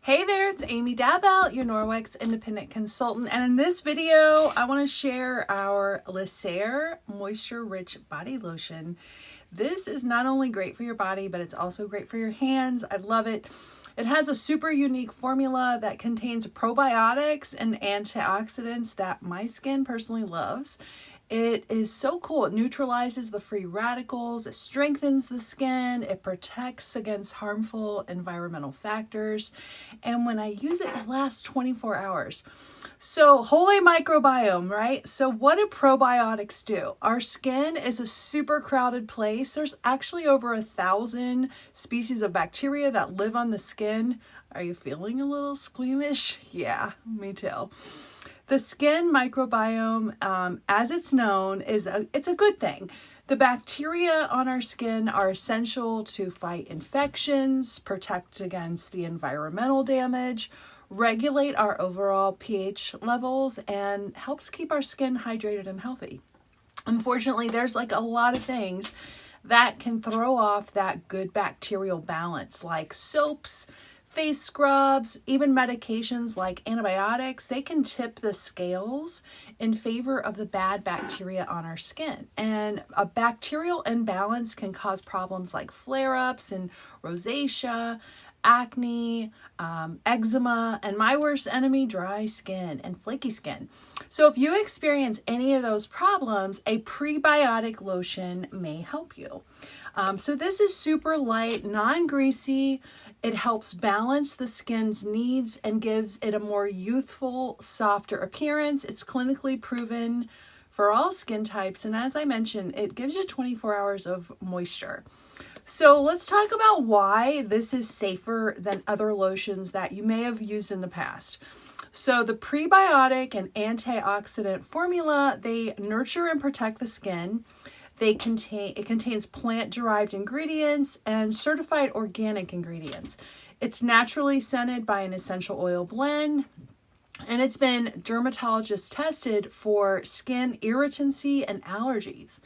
Hey there, it's Amy Dabell, your Norwex independent consultant, and in this video I want to share our Lysere Moisture Rich Body Lotion. This is not only great for your body, but it's also great for your hands. I love it. It has a super unique formula that contains probiotics and antioxidants that my skin personally loves. It is so cool. It neutralizes the free radicals, it strengthens the skin, it protects against harmful environmental factors, and when I use it, it lasts 24 hours. So, holy microbiome, right? So what do probiotics do? Our skin is a super crowded place. There's actually over 1,000 species of bacteria that live on the skin. Are you feeling a little squeamish? Yeah, me too. The skin microbiome, as it's known, it's a good thing. The bacteria on our skin are essential to fight infections, protect against the environmental damage, regulate our overall pH levels, and helps keep our skin hydrated and healthy. Unfortunately, there's like a lot of things that can throw off that good bacterial balance, like soaps, face scrubs, even medications like antibiotics. They can tip the scales in favor of the bad bacteria on our skin. And a bacterial imbalance can cause problems like flare-ups and rosacea, acne, eczema, and my worst enemy, dry skin and flaky skin. So if you experience any of those problems, a prebiotic lotion may help you. So this is super light, non-greasy. It helps balance the skin's needs and gives it a more youthful, softer appearance. It's clinically proven for all skin types. And as I mentioned, it gives you 24 hours of moisture. So let's talk about why this is safer than other lotions that you may have used in the past. So the prebiotic and antioxidant formula, they nurture and protect the skin. It contains plant-derived ingredients and certified organic ingredients. It's naturally scented by an essential oil blend, and it's been dermatologist tested for skin irritancy and allergies.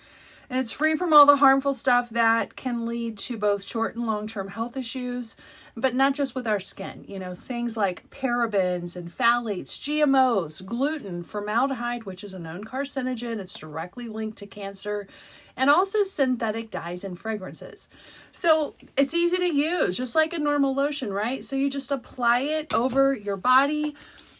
And it's free from all the harmful stuff that can lead to both short and long-term health issues, but not just with our skin. You know, things like parabens and phthalates, GMOs, gluten, formaldehyde, which is a known carcinogen. It's directly linked to cancer, and also synthetic dyes and fragrances. So it's easy to use, just like a normal lotion, right? So you just apply it over your body,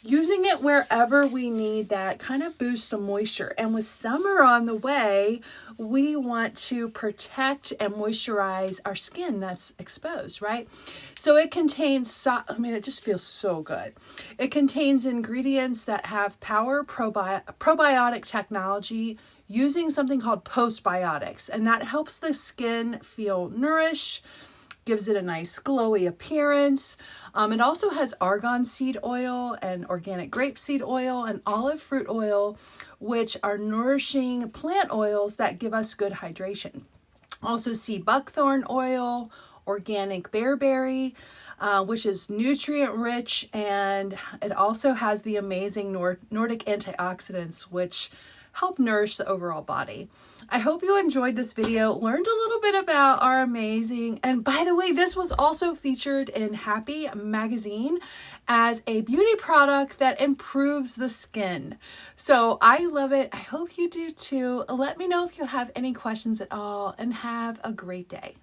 using it wherever we need that kind of boost of moisture. And with summer on the way, we want to protect and moisturize our skin that's exposed, right? So it contains, it just feels so good. It contains ingredients that have power probiotic technology using something called postbiotics, and that helps the skin feel nourished, gives it a nice glowy appearance. It also has argan seed oil and organic grapeseed oil and olive fruit oil, which are nourishing plant oils that give us good hydration. Also sea buckthorn oil, organic bearberry, which is nutrient rich, and it also has the amazing Nordic antioxidants, which help nourish the overall body. I hope you enjoyed this video, learned a little bit about our amazing, and by the way, this was also featured in Happy magazine as a beauty product that improves the skin. So I love it. I hope you do too. Let me know if you have any questions at all, and have a great day.